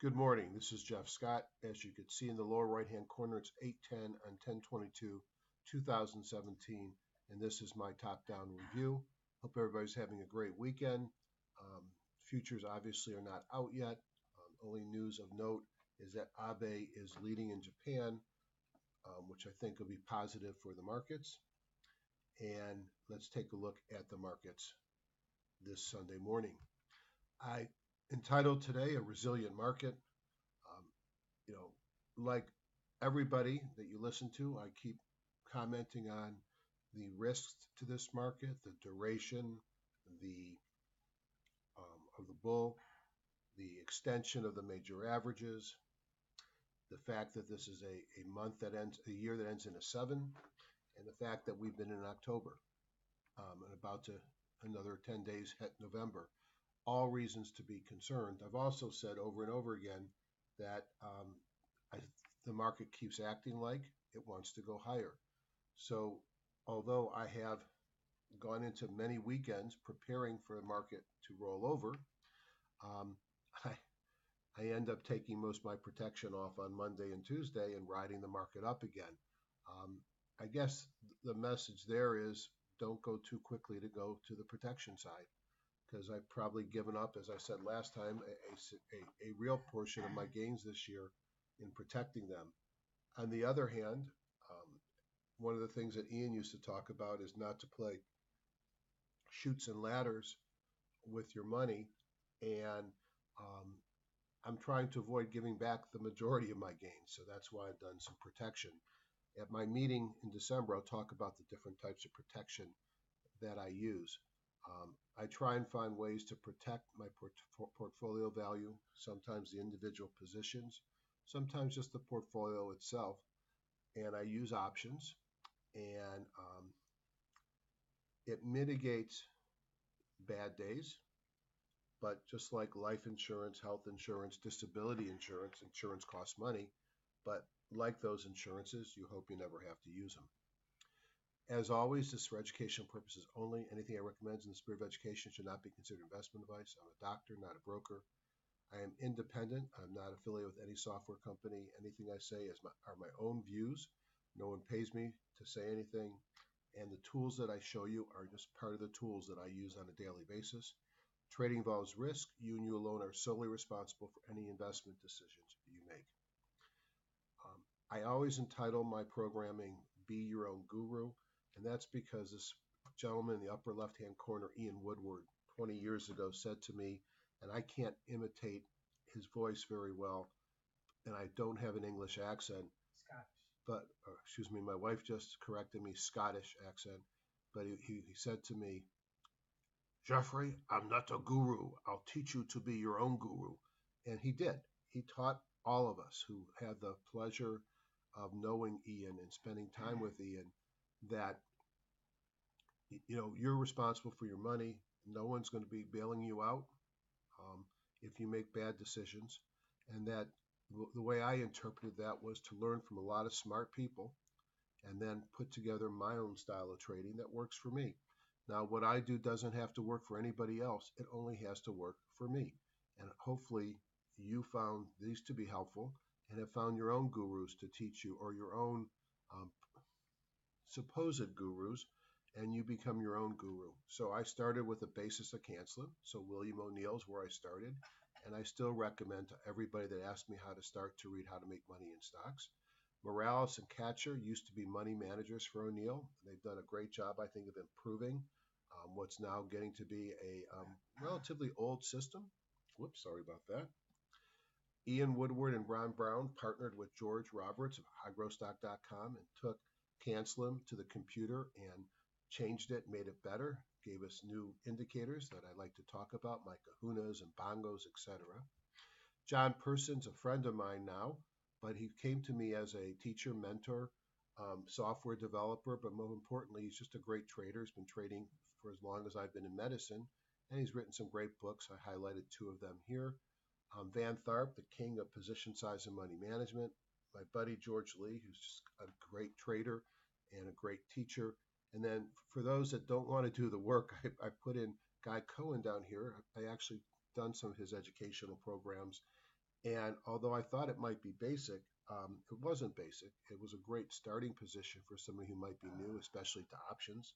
Good morning. This is Jeff Scott. As you can see in the lower right-hand corner, it's 8:10 on 10/22/2017, and this is my top-down review. Hope everybody's having a great weekend. Um, Futures obviously are not out yet. Only news of note is that Abe is leading in Japan, which I think will be positive for the markets. And let's take a look at the markets this Sunday morning. I entitled today A Resilient Market. Um, you know, like everybody that you listen to, I keep commenting on the risks to this market, the duration, the of the bull, the extension of the major averages, the fact that this is a month that ends, a year that ends in a 7, and the fact that we've been in October and about to another 10 days hit November. All reasons to be concerned. I've also said over and over again that the market keeps acting like it wants to go higher. So although I have gone into many weekends preparing for the market to roll over, um, I, I end up taking most of my protection off on Monday and Tuesday and riding the market up again. I guess the message there is don't go too quickly to go to the protection side, because I've probably given up, as I said last time, a real portion of my gains this year in protecting them. On the other hand, one of the things that Ian used to talk about is not to play chutes and ladders with your money, and I'm trying to avoid giving back the majority of my gains, so that's why I've done some protection. At my meeting in December, I'll talk about the different types of protection that I use. I try and find ways to protect my portfolio value, sometimes the individual positions, sometimes just the portfolio itself, and I use options, and it mitigates bad days. But just like life insurance, health insurance, disability insurance, insurance costs money, but like those insurances, you hope you never have to use them. As always, this is for educational purposes only. Anything I recommend in the spirit of education should not be considered investment advice. I'm a doctor, not a broker. I am independent. I'm not affiliated with any software company. Anything I say are my own views. No one pays me to say anything. And the tools that I show you are just part of the tools that I use on a daily basis. Trading involves risk. You and you alone are solely responsible for any investment decisions you make. I always entitle my programming Be Your Own Guru, and that's because this gentleman in the upper left-hand corner, Ian Woodward, 20 years ago said to me, and I can't imitate his voice very well, and I don't have an English accent, but, excuse me, my wife just corrected me, Scottish accent, but he said to me, Jeffrey, I'm not a guru. I'll teach you to be your own guru. And he did. He taught all of us who had the pleasure of knowing Ian and spending time with Ian that you're responsible for your money. No one's going to be bailing you out if you make bad decisions. And that the way I interpreted that was to learn from a lot of smart people and then put together my own style of trading that works for me. Now, what I do doesn't have to work for anybody else. It only has to work for me. And hopefully you found these to be helpful and have found your own gurus to teach you, or your own supposed gurus, and you become your own guru. So I started with the basis of canceling. So William O'Neill's where I started. And I still recommend to everybody that asks me how to start to read How to Make Money in Stocks. Morales and Katcher used to be money managers for O'Neill. They've done a great job, I think, of improving what's now getting to be a relatively old system. Whoops, sorry about that. Ian Woodward and Ron Brown partnered with George Roberts of HighGrowthStock.com and took Cancelim to the computer and changed it, made it better, gave us new indicators that I like to talk about, like kahunas and bongos, etc. John Person's a friend of mine now, but he came to me as a teacher, mentor, software developer, but more importantly, he's just a great trader. He's been trading for as long as I've been in medicine, and he's written some great books. I highlighted 2 of them here. Van Tharp, the king of position size and money management. My buddy George Lee, who's just a great trader and a great teacher. And then for those that don't want to do the work, I put in Guy Cohen down here. I actually done some of his educational programs, And although I thought it might be basic, it wasn't basic. It was a great starting position for somebody who might be new, especially to options.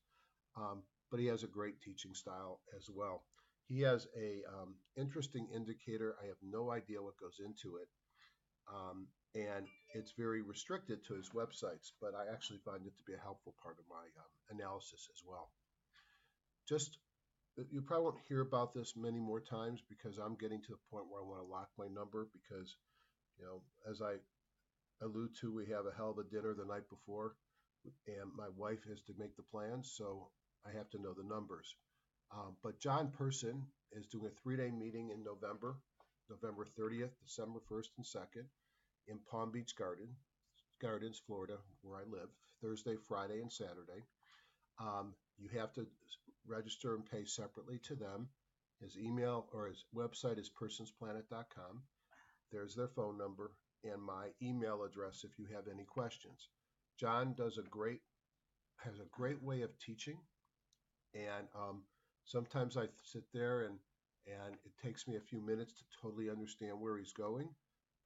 Um, but he has a great teaching style as well. He has a interesting indicator. I have no idea what goes into it, and it's very restricted to his websites. But I actually find it to be a helpful part of my analysis as well. Just you probably won't hear about this many more times because I'm getting to the point where I want to lock my number because, as I allude to, we have a hell of a dinner the night before, and my wife has to make the plans, so I have to know the numbers. But John Person is doing a 3-day meeting in November, November 30th, December 1st and 2nd, in Palm Beach Gardens, Florida, where I live, Thursday, Friday, and Saturday. You have to register and pay separately to them. His email or his website is personsplanet.com. There's their phone number and my email address if you have any questions. John has a great way of teaching, and sometimes I sit there and it takes me a few minutes to totally understand where he's going.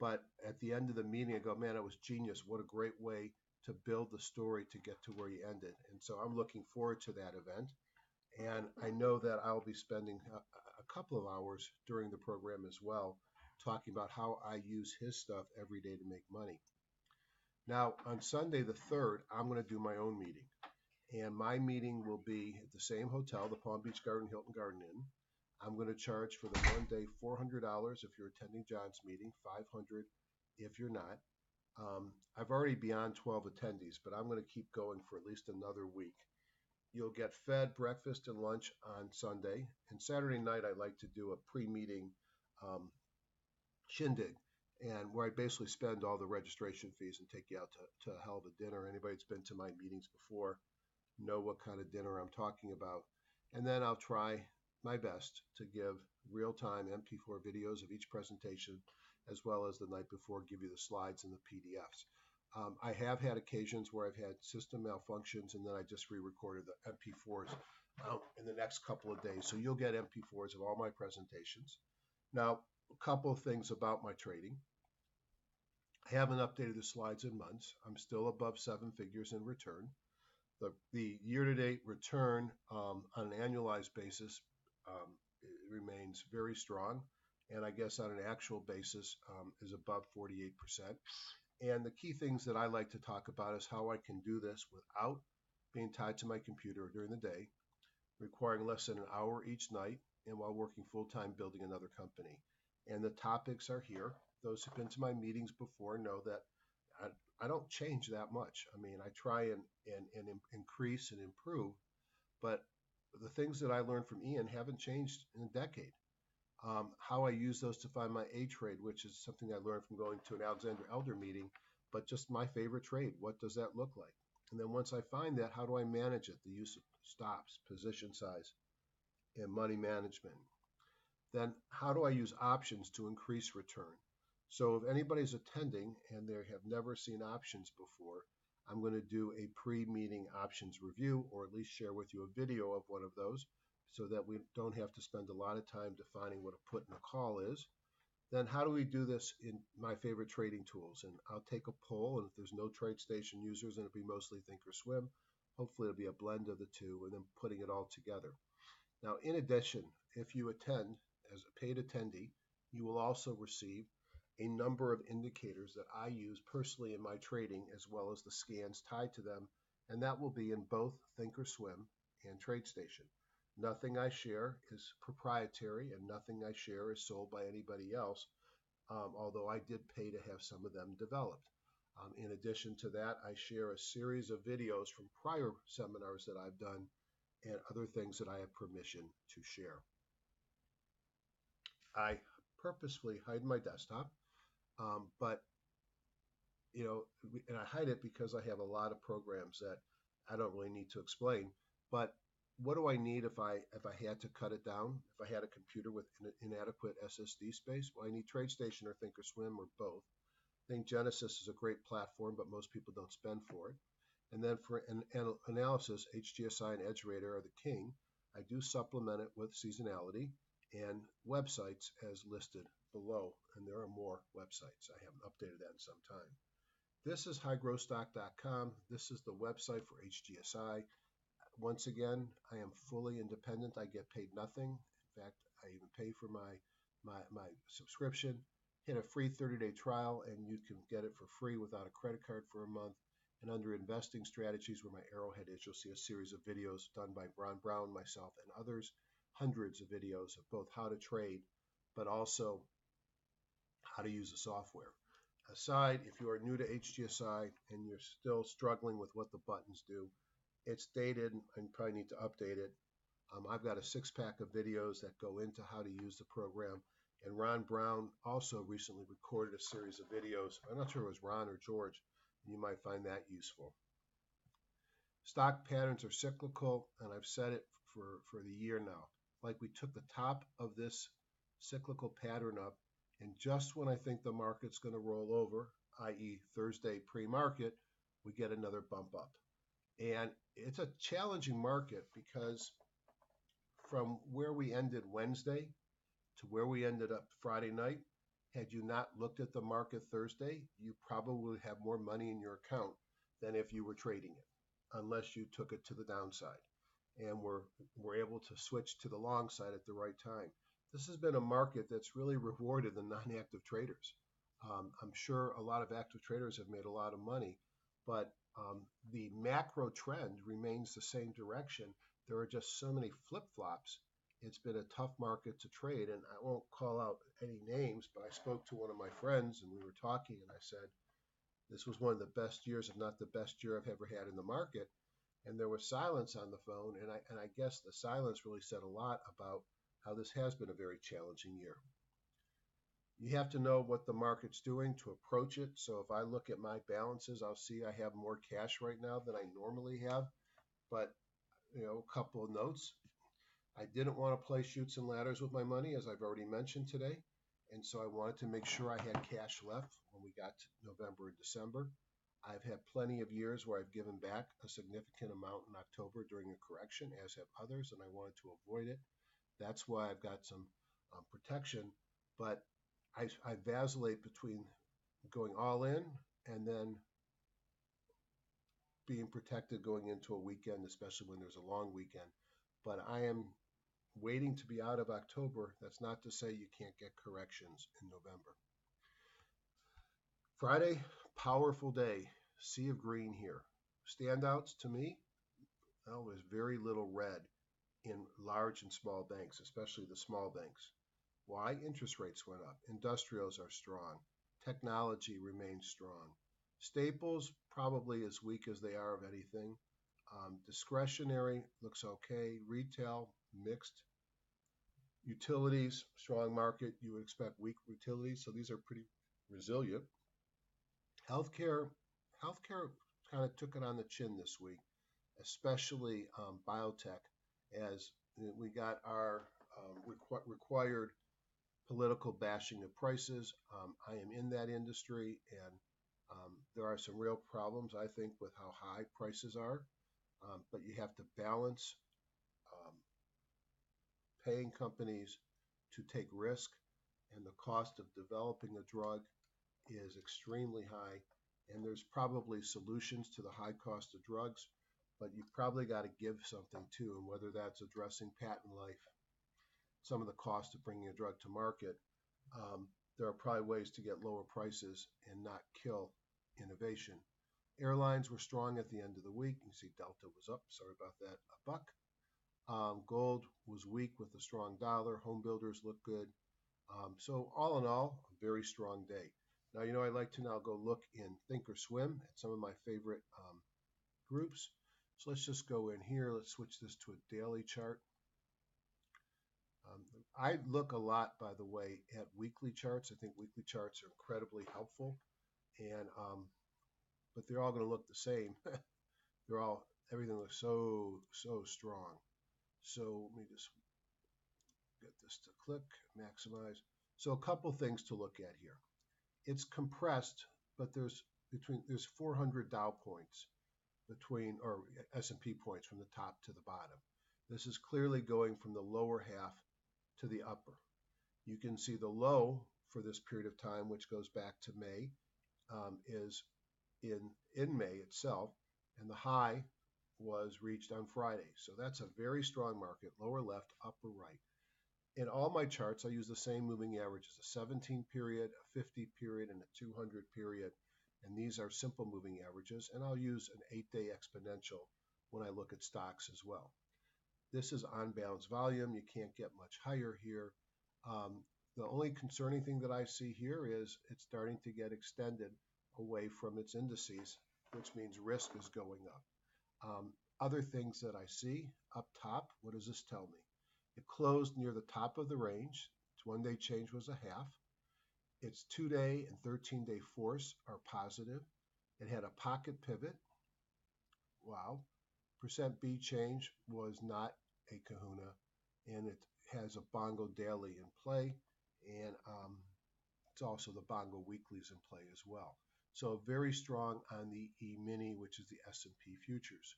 But at the end of the meeting, I go, man, it was genius. What a great way to build the story to get to where you ended. And so I'm looking forward to that event. And I know that I'll be spending a couple of hours during the program as well, talking about how I use his stuff every day to make money. Now, on Sunday the 3rd, I'm going to do my own meeting. And my meeting will be at the same hotel, the Palm Beach Hilton Garden Inn. I'm going to charge for the one day $400 if you're attending John's meeting, $500 if you're not. I've already beyond 12 attendees, but I'm going to keep going for at least another week. You'll get fed breakfast and lunch on Sunday. And Saturday night, I like to do a pre-meeting shindig, and where I basically spend all the registration fees and take you out to a hell of a dinner. Anybody that's been to my meetings before know what kind of dinner I'm talking about. And then I'll try my best to give real-time MP4 videos of each presentation, as well as the night before give you the slides and the PDFs. I have had occasions where I've had system malfunctions, and then I just re-recorded the MP4s in the next couple of days. So you'll get MP4s of all my presentations. Now, a couple of things about my trading. I haven't updated the slides in months. I'm still above 7 figures in return. The year-to-date return on an annualized basis remains very strong, and I guess on an actual basis is above 48%. And the key things that I like to talk about is how I can do this without being tied to my computer during the day, requiring less than an hour each night, and while working full-time building another company. And the topics are here. Those who've been to my meetings before know that I don't change that much. I mean, I try and increase and improve, but the things that I learned from Ian haven't changed in a decade. How I use those to find my A trade, which is something I learned from going to an Alexander Elder meeting, but just my favorite trade. What does that look like? And then once I find that, how do I manage it? The use of stops, position size, and money management. Then how do I use options to increase return? So if anybody's attending and they have never seen options before, I'm going to do a pre-meeting options review, or at least share with you a video of one of those, so that we don't have to spend a lot of time defining what a put and a call is. Then how do we do this in my favorite trading tools? And I'll take a poll, and if there's no TradeStation users, then it'll be mostly Thinkorswim. Hopefully it'll be a blend of the two, and then putting it all together. Now, in addition, if you attend as a paid attendee, you will also receive a number of indicators that I use personally in my trading, as well as the scans tied to them, and that will be in both Thinkorswim and TradeStation. Nothing I share is proprietary, and nothing I share is sold by anybody else, although I did pay to have some of them developed. In addition to that, I share a series of videos from prior seminars that I've done and other things that I have permission to share. I purposefully hide my desktop, but and I hide it because I have a lot of programs that I don't really need to explain. But what do I need if I had to cut it down? If I had a computer with inadequate SSD space? Well, I need TradeStation or Thinkorswim or both. I think Genesis is a great platform, but most people don't spend for it. And then for an analysis, HGSI and EdgeRadar are the king. I do supplement it with seasonality and websites as listed below, and there are more websites. I haven't updated that in some time. This is highgrowthstock.com. This is the website for HGSI. Once again, I am fully independent. I get paid nothing. In fact, I even pay for my subscription. Hit a free 30-day trial, and you can get it for free without a credit card for a month. And under investing strategies, where my arrowhead is, you'll see a series of videos done by Ron Brown, myself, and others. Hundreds of videos of both how to trade, but also how to use the software. Aside, if you are new to HGSI and you're still struggling with what the buttons do, it's dated and probably need to update it. I've got a 6-pack of videos that go into how to use the program. And Ron Brown also recently recorded a series of videos. I'm not sure it was Ron or George. You might find that useful. Stock patterns are cyclical, and I've said it for the year now. Like we took the top of this cyclical pattern up, and just when I think the market's going to roll over, i.e. Thursday pre-market, we get another bump up. And it's a challenging market because from where we ended Wednesday to where we ended up Friday night, had you not looked at the market Thursday, you probably would have more money in your account than if you were trading it, unless you took it to the downside and were able to switch to the long side at the right time. This has been a market that's really rewarded the non-active traders. I'm sure a lot of active traders have made a lot of money, but the macro trend remains the same direction. There are just so many flip-flops. It's been a tough market to trade, and I won't call out any names, but I spoke to one of my friends, and we were talking, and I said, this was one of the best years, if not the best year I've ever had in the market. And there was silence on the phone, and I guess the silence really said a lot about how this has been a very challenging year. You have to know what the market's doing to approach it. So if I look at my balances, I'll see I have more cash right now than I normally have. But, a couple of notes. I didn't want to play chutes and ladders with my money, as I've already mentioned today. And so I wanted to make sure I had cash left when we got to November and December. I've had plenty of years where I've given back a significant amount in October during a correction, as have others, and I wanted to avoid it. That's why I've got some protection, but I vacillate between going all in and then being protected going into a weekend, especially when there's a long weekend. But I am waiting to be out of October. That's not to say you can't get corrections in November. Friday, powerful day. Sea of green here. Standouts to me, well, there's very little red in large and small banks, especially the small banks. Why? Interest rates went up. Industrials are strong. Technology remains strong. Staples, probably as weak as they are of anything. Discretionary looks okay. Retail, mixed. Utilities, strong market. You would expect weak utilities, so these are pretty resilient. Healthcare kind of took it on the chin this week, especially biotech, as we got our required political bashing of prices. I am in that industry, and there are some real problems, I think, with how high prices are. But you have to balance paying companies to take risk, and the cost of developing a drug is extremely high. And there's probably solutions to the high cost of drugs, but you've probably got to give something too, and whether that's addressing patent life, some of the cost of bringing a drug to market, there are probably ways to get lower prices and not kill innovation. Airlines were strong at the end of the week. You see Delta was up, sorry about that, $1. Gold was weak with a strong dollar. Home builders look good. So all in all, a very strong day. Now, I'd like to now go look in Thinkorswim at some of my favorite groups. So let's just go in here. Let's switch this to a daily chart. I look a lot, by the way, at weekly charts. I think weekly charts are incredibly helpful, and but they're all going to look the same. Everything looks so strong. So let me just get this to click, maximize. So a couple things to look at here. It's compressed, but there's 400 Dow points or S&P points from the top to the bottom. This is clearly going from the lower half to the upper. You can see the low for this period of time, which goes back to May, is in May itself, and the high was reached on Friday. So that's a very strong market, lower left, upper right. In all my charts, I use the same moving averages, a 17 period, a 50 period, and a 200 period. And these are simple moving averages, and I'll use an 8-day exponential when I look at stocks as well. This is on balance volume. You can't get much higher here. The only concerning thing that I see here is it's starting to get extended away from its indices, which means risk is going up. Other things that I see up top, what does this tell me? It closed near the top of the range. Its one-day change was a half. Its 2-day and 13-day force are positive. It had a pocket pivot. Wow. Percent B change was not a kahuna, and it has a bongo daily in play, and it's also the bongo weeklies in play as well. So very strong on the E-mini, which is the S&P futures.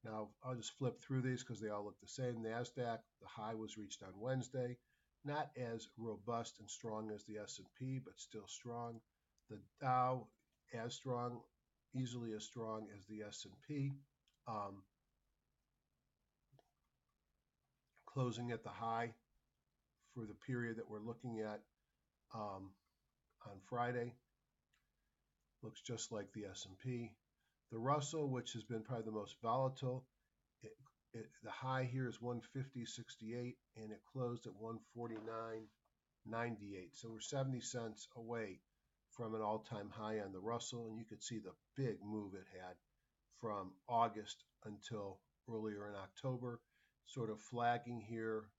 Now, I'll just flip through these because they all look the same. NASDAQ, the high was reached on Wednesday. Not as robust and strong as the S&P, but still strong. The Dow, as strong, easily as strong as the S&P. Closing at the high for the period that we're looking at on Friday. Looks just like the S&P. The Russell, which has been probably the most volatile, the high here is 150.68, and it closed at 149.98. So we're 70 cents away from an all-time high on the Russell, and you could see the big move it had from August until earlier in October, sort of flagging here.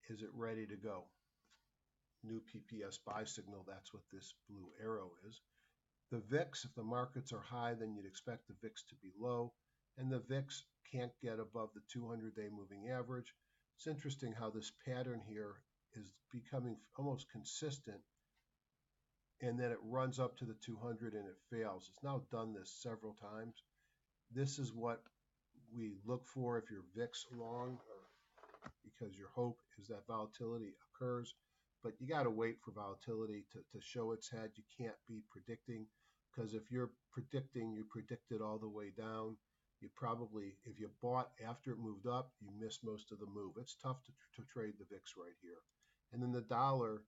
Is it ready to go? New PPS buy signal, that's what this blue arrow is. The VIX, if the markets are high, then you'd expect the VIX to be low, and the VIX can't get above the 200-day moving average. It's interesting how this pattern here is becoming almost consistent, and then it runs up to the 200 and it fails. It's now done this several times. This is what we look for if you're VIX long, or because your hope is that volatility occurs. But you got to wait for volatility to show its head. You can't be predicting, because if you're predicting, you predict it all the way down. You probably, if you bought after it moved up, you missed most of the move. It's tough to trade the VIX right here. And then the dollar,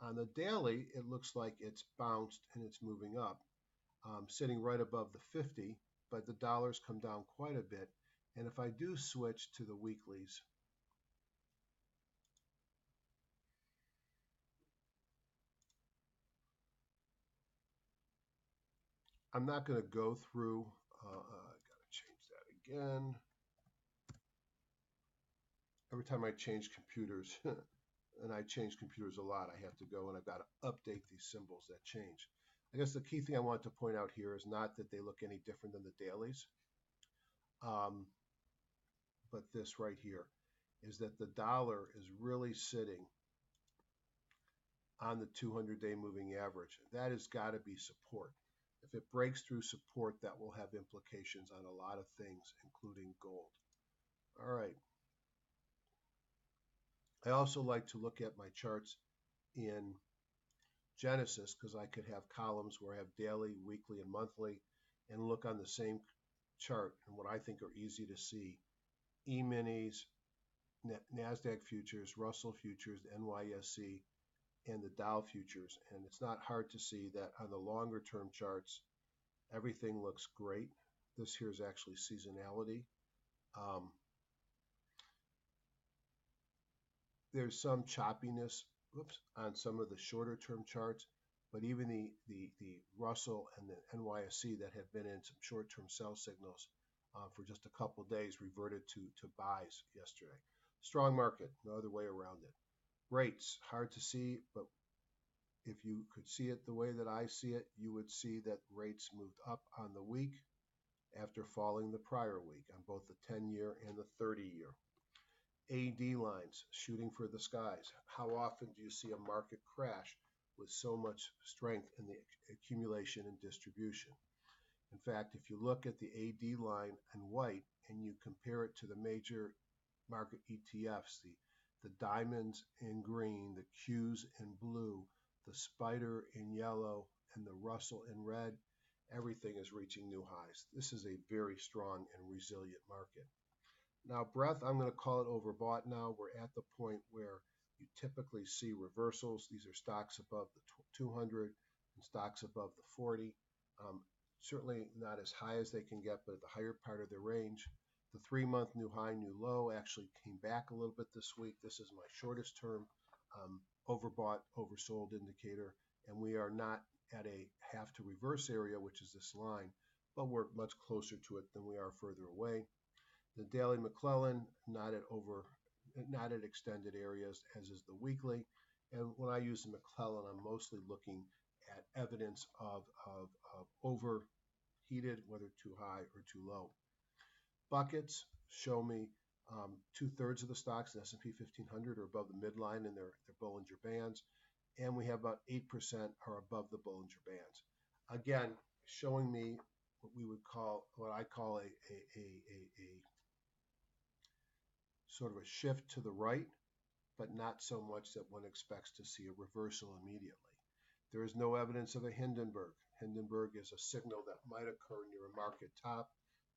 on the daily, it looks like it's bounced and it's moving up, sitting right above the 50, but the dollar's come down quite a bit. And if I do switch to the weeklies, I'm not going to go through, I got to change that again. Every time I change computers, and I change computers a lot, I have to go and I've got to update these symbols that change. I guess the key thing I want to point out here is not that they look any different than the dailies, but this right here is that the dollar is really sitting on the 200-day moving average. That has got to be support. If it breaks through support, that will have implications on a lot of things, including gold. All right. I also like to look at my charts in Genesis, because I could have columns where I have daily, weekly, and monthly, and look on the same chart. And what I think are easy to see: E-minis, NASDAQ futures, Russell futures, the NYSE, and the Dow futures. And it's not hard to see that on the longer term charts, everything looks great. This here is actually seasonality. There's some choppiness, on some of the shorter term charts, but even the Russell and the NYSE that have been in some short term sell signals for just a couple of days reverted to buys yesterday. Strong market, no other way around it. Rates, hard to see, but if you could see it the way that I see it, you would see that rates moved up on the week after falling the prior week on both the 10-year and the 30-year. AD lines shooting for the skies. How often do you see a market crash with so much strength in the accumulation and distribution? In fact, if you look at the AD line in white and you compare it to the major market ETFs, the diamonds in green, the Qs in blue, the spider in yellow, and the Russell in red, everything is reaching new highs. This is a very strong and resilient market. Now, breadth, I'm going to call it overbought now. We're at the point where you typically see reversals. These are stocks above the 200 and stocks above the 40. Certainly not as high as they can get, but at the higher part of their range. The 3-month new high, new low actually came back a little bit this week. This is my shortest term overbought, oversold indicator, and we are not at a have to reverse area, which is this line, but we're much closer to it than we are further away. The daily McClellan not at extended areas, as is the weekly. And when I use the McClellan, I'm mostly looking at evidence of overheated, whether too high or too low. Buckets show me 2/3 of the stocks in S&P 1500 are above the midline in their Bollinger Bands, and we have about 8% are above the Bollinger Bands. Again, showing me what I call a sort of a shift to the right, but not so much that one expects to see a reversal immediately. There is no evidence of a Hindenburg. Hindenburg is a signal that might occur near a market top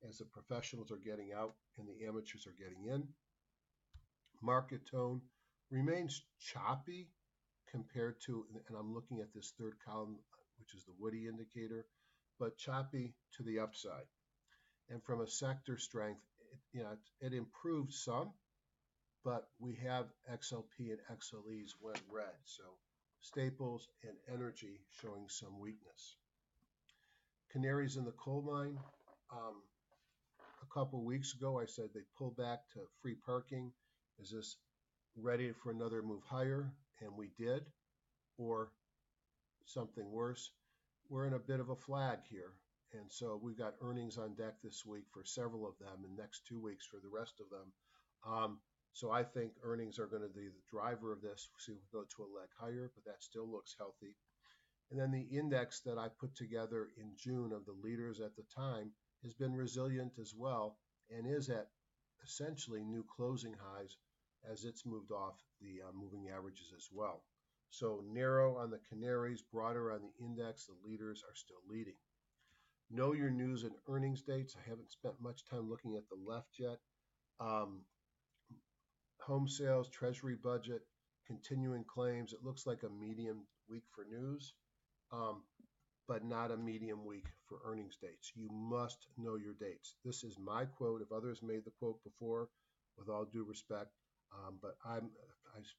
as the professionals are getting out and the amateurs are getting in. Market tone remains choppy compared to, and I'm looking at this third column, which is the Woody indicator, but choppy to the upside. And from a sector strength, it improved some, but we have XLP and XLEs went red. So staples and energy showing some weakness. Canaries in the coal mine. A couple of weeks ago, I said they pulled back to free parking. Is this ready for another move higher? And we did, or something worse. We're in a bit of a flag here. And so we've got earnings on deck this week for several of them, and next 2 weeks for the rest of them. So I think earnings are going to be the driver of this. See, we go to a leg higher, but that still looks healthy. And then the index that I put together in June of the leaders at the time has been resilient as well and is at essentially new closing highs as it's moved off the moving averages as well. So narrow on the canaries, broader on the index, the leaders are still leading. Know your news and earnings dates. I haven't spent much time looking at the left yet. Home sales, treasury budget, continuing claims. It looks like a medium week for news, but not a medium week for earnings dates. You must know your dates. This is my quote. If others made the quote before, with all due respect, but I've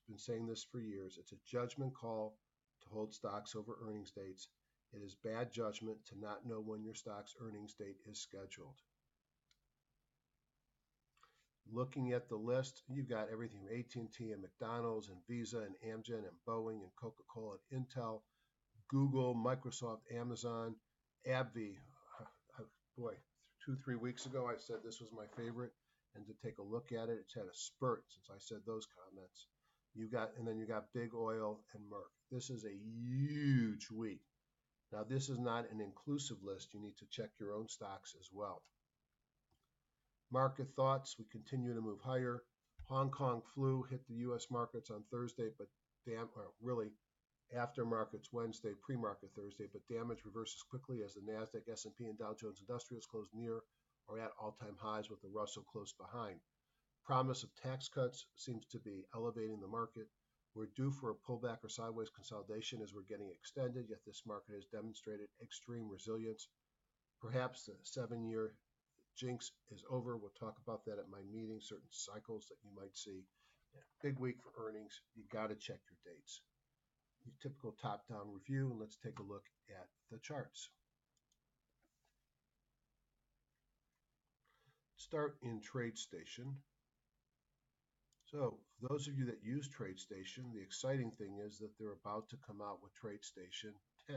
been saying this for years. It's a judgment call to hold stocks over earnings dates. It is bad judgment to not know when your stock's earnings date is scheduled. Looking at the list, you've got everything from AT&T and McDonald's and Visa and Amgen and Boeing and Coca-Cola and Intel, Google, Microsoft, Amazon, AbbVie. Boy, 2-3 weeks ago, I said this was my favorite. And to take a look at it, it's had a spurt since I said those comments. And then you got Big Oil and Merck. This is a huge week. Now, this is not an inclusive list. You need to check your own stocks as well. Market thoughts, we continue to move higher. Hong Kong flu hit the U.S. markets on Thursday, but really after markets Wednesday, pre-market Thursday, but damage reverses quickly as the NASDAQ, S&P, and Dow Jones Industrials close near or at all-time highs with the Russell close behind. Promise of tax cuts seems to be elevating the market. We're due for a pullback or sideways consolidation as we're getting extended, yet this market has demonstrated extreme resilience. Perhaps the 7-year jinx is over. We'll talk about that at my meeting, certain cycles that you might see. Big week for earnings. You got to check your dates. Your typical top-down review, and let's take a look at the charts. Start in TradeStation. So for those of you that use TradeStation, the exciting thing is that they're about to come out with TradeStation 10.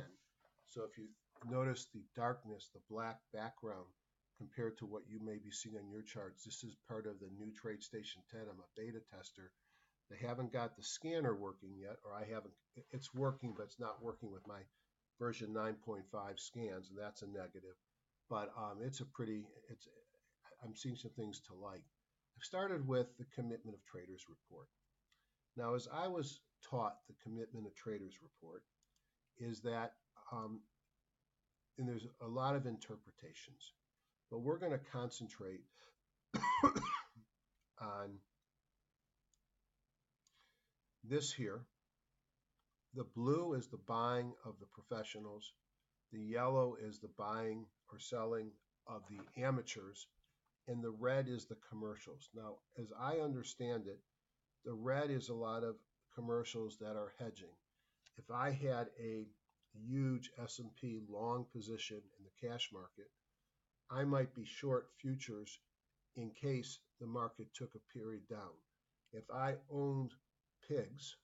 So if you notice the darkness, the black background compared to what you may be seeing on your charts, this is part of the new TradeStation 10. I'm a beta tester. They haven't got the scanner working yet, or it's working, but it's not working with my version 9.5 scans, and that's a negative. But I'm seeing some things to like. I've started with the Commitment of Traders report. Now, as I was taught the Commitment of Traders report, is that, and there's a lot of interpretations, but we're going to concentrate on this here. The blue is the buying of the professionals. The yellow is the buying or selling of the amateurs. And the red is the commercials. Now, as I understand it, the red is a lot of commercials that are hedging. If I had a huge S&P long position in the cash market, I might be short futures in case the market took a period down. If I owned pigs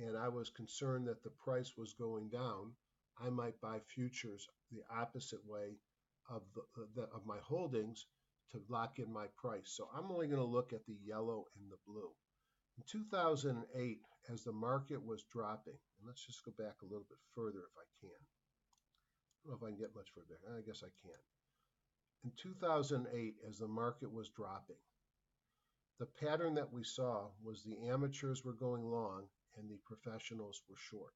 and I was concerned that the price was going down, I might buy futures the opposite way of my holdings to lock in my price. So I'm only going to look at the yellow and the blue. In 2008, as the market was dropping, and let's just go back a little bit further if I can. I don't know if I can get much further. I guess I can. In 2008, as the market was dropping, the pattern that we saw was the amateurs were going long and the professionals were short.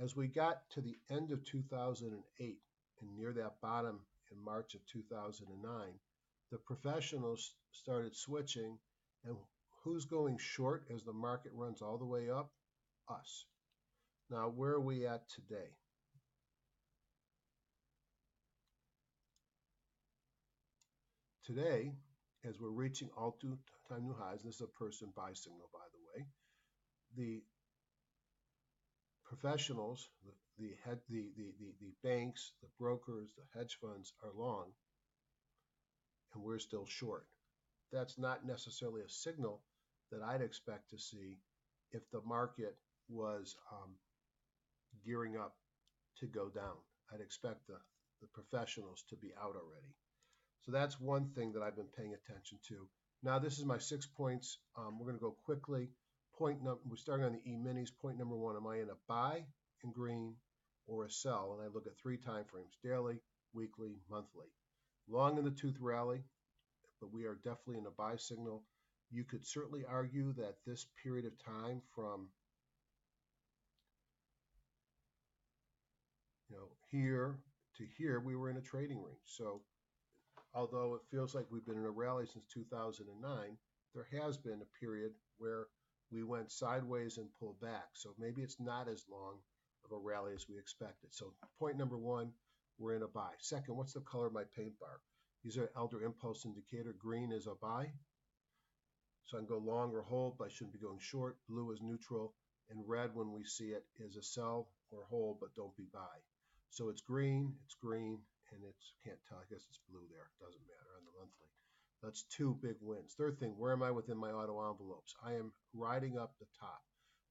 As we got to the end of 2008 and near that bottom in March of 2009, the professionals started switching, and who's going short as the market runs all the way up? Us. Now, where are we at today? Today, as we're reaching all-time new highs, this is a person buy signal, by the way, the professionals, the banks, the brokers, the hedge funds are long, and we're still short. That's not necessarily a signal that I'd expect to see if the market was gearing up to go down. I'd expect the professionals to be out already. So that's one thing that I've been paying attention to. Now, this is my 6 points. We're going to go quickly. We're starting on the E-minis. Point number 1, am I in a buy in green or a sell? And I look at 3 time frames, daily, weekly, monthly. Long in the tooth rally, but we are definitely in a buy signal. You could certainly argue that this period of time from here to here, we were in a trading range. So although it feels like we've been in a rally since 2009, there has been a period where we went sideways and pulled back. So maybe it's not as long of a rally as we expected. So point number 1, we're in a buy. Second, what's the color of my paint bar? These are Elder Impulse Indicator. Green is a buy. So I can go long or hold, but I shouldn't be going short. Blue is neutral. And red, when we see it, is a sell or hold, but don't be buy. So it's green, and it's, can't tell, I guess it's blue there. Doesn't matter on the monthly. That's 2 big wins. Third thing, where am I within my auto envelopes? I am riding up the top.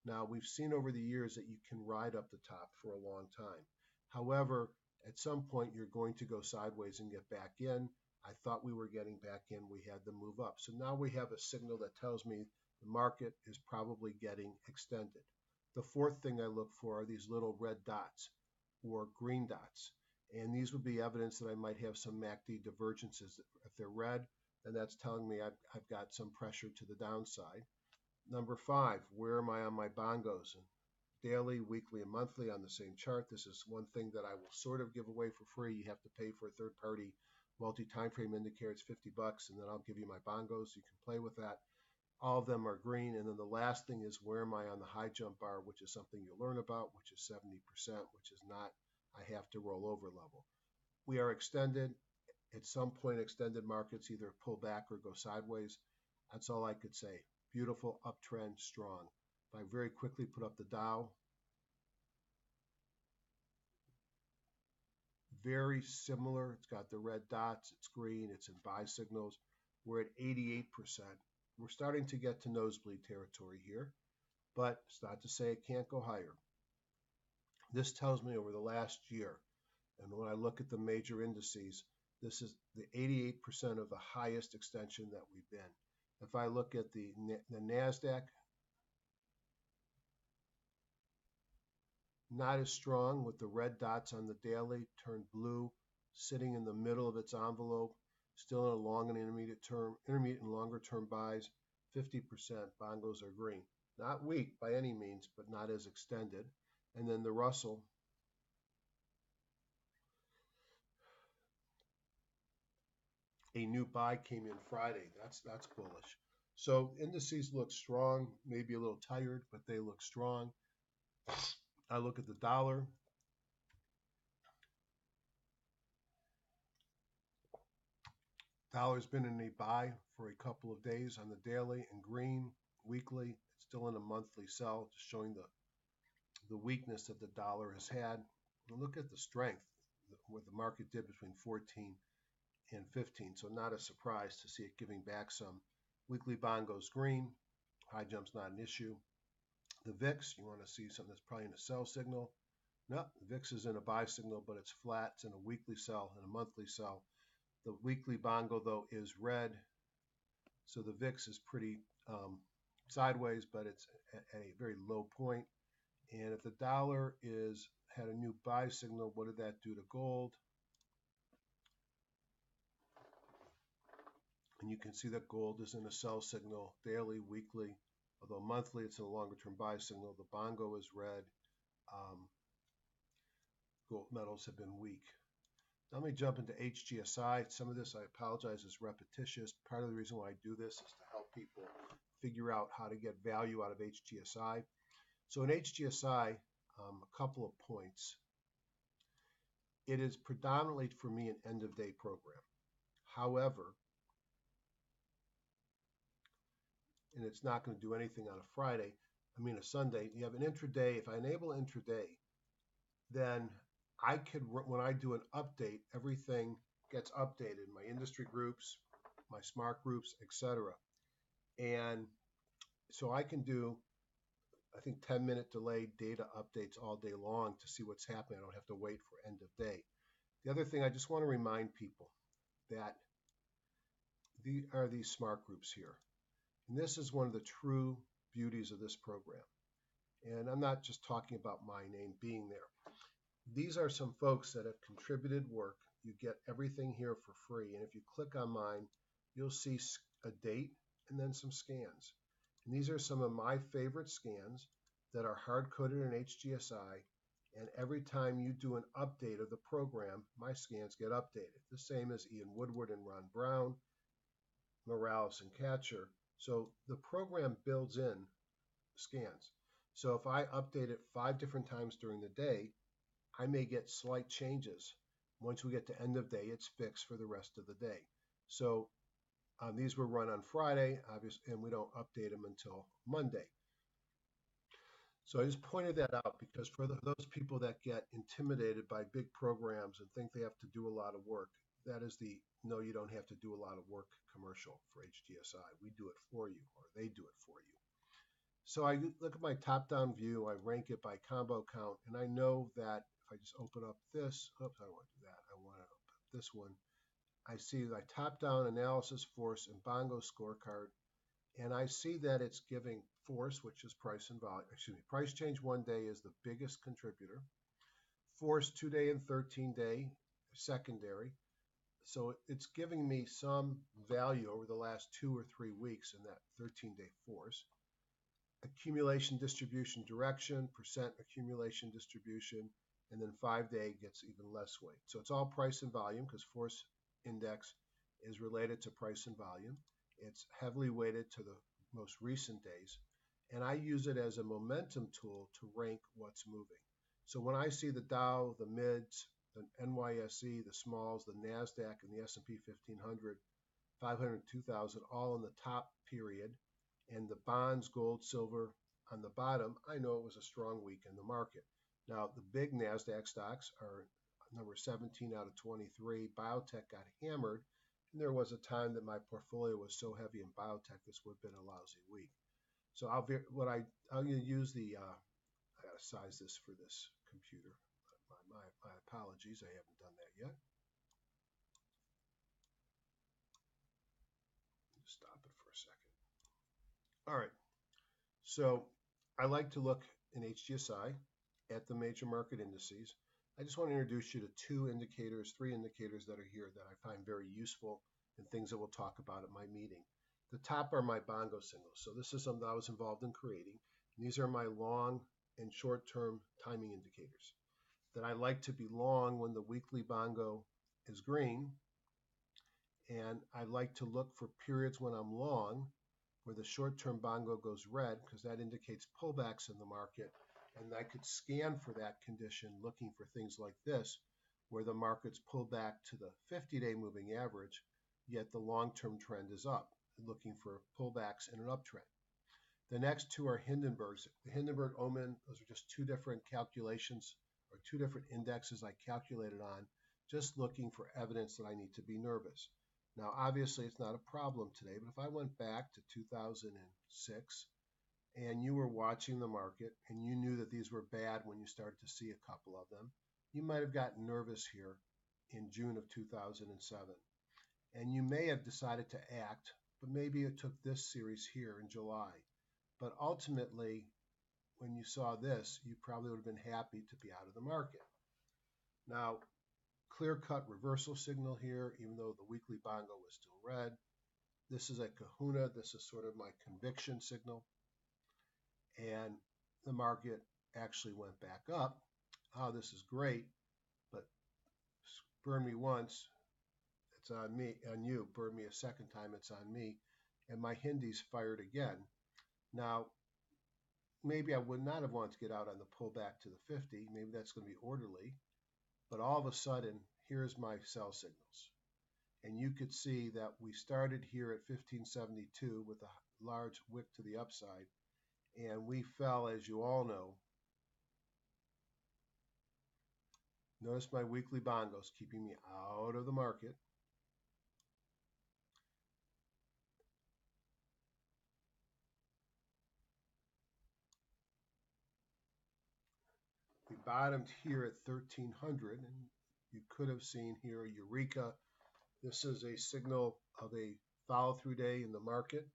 Now, we've seen over the years that you can ride up the top for a long time. However, at some point, you're going to go sideways and get back in. I thought we were getting back in. We had to move up. So now we have a signal that tells me the market is probably getting extended. The fourth thing I look for are these little red dots or green dots. And these would be evidence that I might have some MACD divergences. If they're red, then that's telling me I've got some pressure to the downside. Number 5, where am I on my bongos? And daily, weekly, and monthly on the same chart. This is one thing that I will sort of give away for free. You have to pay for a third-party multi-time frame indicator. It's $50, and then I'll give you my bongos. You can play with that. All of them are green. And then the last thing is, where am I on the high jump bar, which is something you'll learn about, which is 70%, which is not I have to roll over level. We are extended. At some point, extended markets either pull back or go sideways. That's all I could say. Beautiful, uptrend, strong. If I very quickly put up the Dow, very similar. It's got the red dots. It's green. It's in buy signals. We're at 88%. We're starting to get to nosebleed territory here, but it's not to say it can't go higher. This tells me over the last year, and when I look at the major indices, this is the 88% of the highest extension that we've been. If I look at the NASDAQ, not as strong with the red dots on the daily, turned blue, sitting in the middle of its envelope, still in a long and intermediate and longer term buys, 50%. Bongos are green. Not weak by any means, but not as extended. And then the Russell, a new buy came in Friday. That's bullish. So indices look strong, maybe a little tired, but they look strong. I look at the dollar. Dollar's been in a buy for a couple of days on the daily and green. Weekly, it's still in a monthly sell, just showing the weakness that the dollar has had. And look at the strength, what the market did between 14 and 15. So not a surprise to see it giving back some. Weekly bond goes green. High jump's not an issue. The VIX, you want to see something that's probably in a sell signal. No, the VIX is in a buy signal, but it's flat. It's in a weekly sell and a monthly sell. The weekly bongo, though, is red. So the VIX is pretty sideways, but it's at a very low point. And if the dollar had a new buy signal, what did that do to gold? And you can see that gold is in a sell signal daily, weekly, although monthly it's in a longer term buy signal. The bongo is red. Gold metals have been weak. Now let me jump into HGSI. Some of this, I apologize, is repetitious. Part of the reason why I do this is to help people figure out how to get value out of HGSI. So in HGSI, a couple of points. It is predominantly, for me, an end-of-day program. However, and it's not going to do anything on a Sunday, you have an intraday. If I enable intraday, then I could, when I do an update, everything gets updated, my industry groups, my smart groups, etc. And so I can do, I think, 10-minute delayed data updates all day long to see what's happening. I don't have to wait for end of day. The other thing, I just want to remind people that these smart groups here. And this is one of the true beauties of this program. And I'm not just talking about my name being there. These are some folks that have contributed work. You get everything here for free. And if you click on mine, you'll see a date and then some scans. And these are some of my favorite scans that are hard-coded in HGSI. And every time you do an update of the program, my scans get updated. The same as Ian Woodward and Ron Brown, Morales and Catcher. So the program builds in scans. So if I update it 5 different times during the day, I may get slight changes. Once we get to end of day, it's fixed for the rest of the day. So these were run on Friday, obviously, and we don't update them until Monday. So I just pointed that out because for those people that get intimidated by big programs and think they have to do a lot of work, that is the no, you don't have to do a lot of work commercial for HGSI. We do it for you, or they do it for you. So I look at my top-down view, I rank it by combo count, and I know that if I just open up this, oops, I don't want to do that. I want to open up this one. I see my top-down analysis, force, and bongo scorecard, and I see that it's giving force, which is price and volume. Excuse me, price change 1 day is the biggest contributor. Force 2-day and 13-day secondary. So it's giving me some value over the last 2 or 3 weeks in that 13-day force. Accumulation distribution direction, percent accumulation distribution, and then 5-day gets even less weight. So it's all price and volume because force index is related to price and volume. It's heavily weighted to the most recent days. And I use it as a momentum tool to rank what's moving. So when I see the Dow, the mids, the NYSE, the smalls, the NASDAQ, and the S&P 1500, 500, 2000, all in the top period, and the bonds, gold, silver on the bottom, I know it was a strong week in the market. Now, the big NASDAQ stocks are number 17 out of 23. Biotech got hammered, and there was a time that my portfolio was so heavy in biotech, this would have been a lousy week. So I'm going to use the, I got to size this for this computer. My apologies, I haven't done that yet. Stop it for a second. All right, so I like to look in HGSI at the major market indices. I just want to introduce you to 3 indicators that are here that I find very useful and things that we'll talk about at my meeting. The top are my bongo signals. So this is something I was involved in creating. And these are my long and short-term timing indicators. That I like to be long when the weekly bongo is green, and I like to look for periods when I'm long where the short-term bongo goes red, because that indicates pullbacks in the market, and I could scan for that condition looking for things like this, where the market's pulled back to the 50-day moving average, yet the long-term trend is up, looking for pullbacks in an uptrend. The next two are Hindenburgs. The Hindenburg Omen, those are just two different calculations or two different indexes I calculated on, just looking for evidence that I need to be nervous. Now, obviously, it's not a problem today, but if I went back to 2006 and you were watching the market and you knew that these were bad when you started to see a couple of them, you might have gotten nervous here in June of 2007. And you may have decided to act, but maybe it took this series here in July. But ultimately, when you saw this, you probably would have been happy to be out of the market. Now, clear-cut reversal signal here, even though the weekly bongo was still red. This is a kahuna. This is sort of my conviction signal. And the market actually went back up. Oh, this is great, but burn me once, it's on me, on you. Burn me a second time, it's on me. And my Hindi's fired again. Now, maybe I would not have wanted to get out on the pullback to the 50. Maybe that's going to be orderly. But all of a sudden, here's my sell signals. And you could see that we started here at 1572 with a large wick to the upside. And we fell, as you all know. Notice my weekly bongos keeping me out of the market. We bottomed here at 1300, and you could have seen here a Eureka. This is a signal of a follow-through day in the market.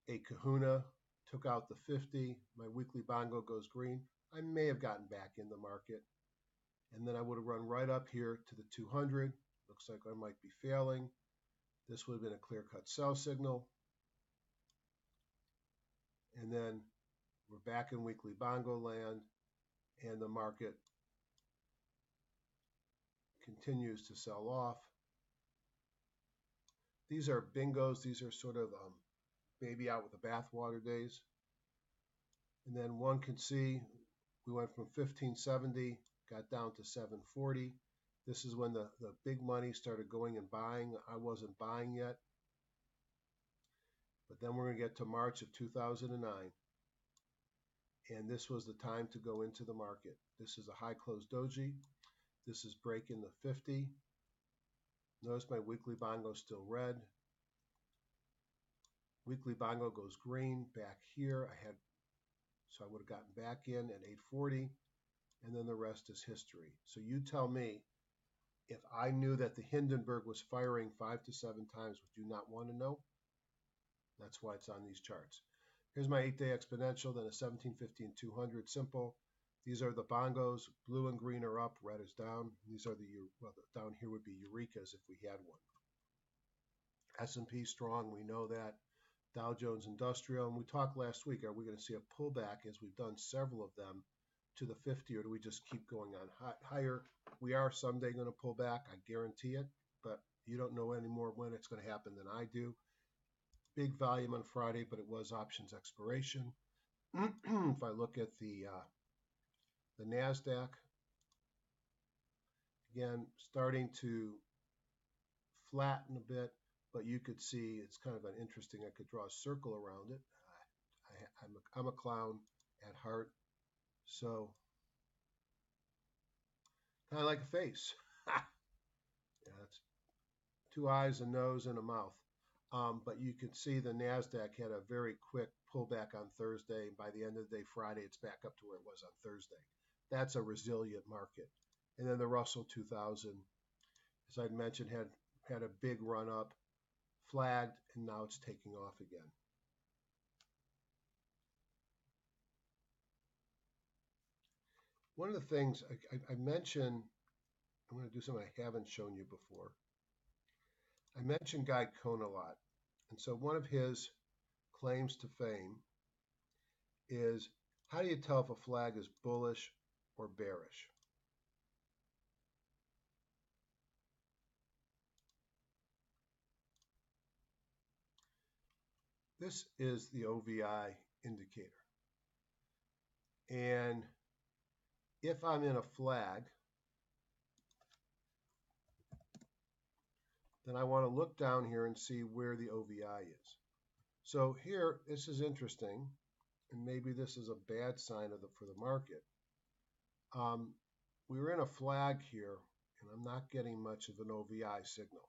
A kahuna took out the 50. My weekly bongo goes green. I may have gotten back in the market. And then I would have run right up here to the 200. Looks like I might be failing. This would have been a clear-cut sell signal. And then we're back in weekly bongo land, and the market continues to sell off. These are bingos. These are sort of baby out with the bathwater days. And then one can see we went from 1570, got down to 740. This is when the big money started going and buying. I wasn't buying yet. But then we're going to get to March of 2009. And this was the time to go into the market. This is a high close doji. This is breaking the 50. Notice my weekly bongo still red. Weekly bongo goes green back here. So I would have gotten back in at 840, and then the rest is history. So you tell me, if I knew that the Hindenburg was firing 5 to 7 times, would you not want to know? That's why it's on these charts. Here's my 8-day exponential, then a 1750 and 200 simple. These are the bongos. Blue and green are up, red is down. These are down here would be Eurekas if we had one. S&P strong, we know that. Dow Jones Industrial, and we talked last week, are we going to see a pullback, as we've done several of them, to the 50, or do we just keep going on higher? We are someday going to pull back, I guarantee it, but you don't know anymore when it's going to happen than I do. Big volume on Friday, but it was options expiration. If I look at the NASDAQ, again, starting to flatten a bit, but you could see it's kind of an interesting, I could draw a circle around it. I'm a clown at heart, so kind of like a face. Yeah, it's 2 eyes, a nose, and a mouth. But you can see the NASDAQ had a very quick pullback on Thursday. By the end of the day, Friday, it's back up to where it was on Thursday. That's a resilient market. And then the Russell 2000, as I'd mentioned, had a big run up, flagged, and now it's taking off again. One of the things I mentioned, I'm going to do something I haven't shown you before. I mentioned Guy Cohn a lot. And so one of his claims to fame is How do you tell if a flag is bullish or bearish? This is the OVI indicator. And if I'm in a flag, then I want to look down here and see where the OVI is. So here, this is interesting, and maybe this is a bad sign for the market. We were in a flag here, and I'm not getting much of an OVI signal.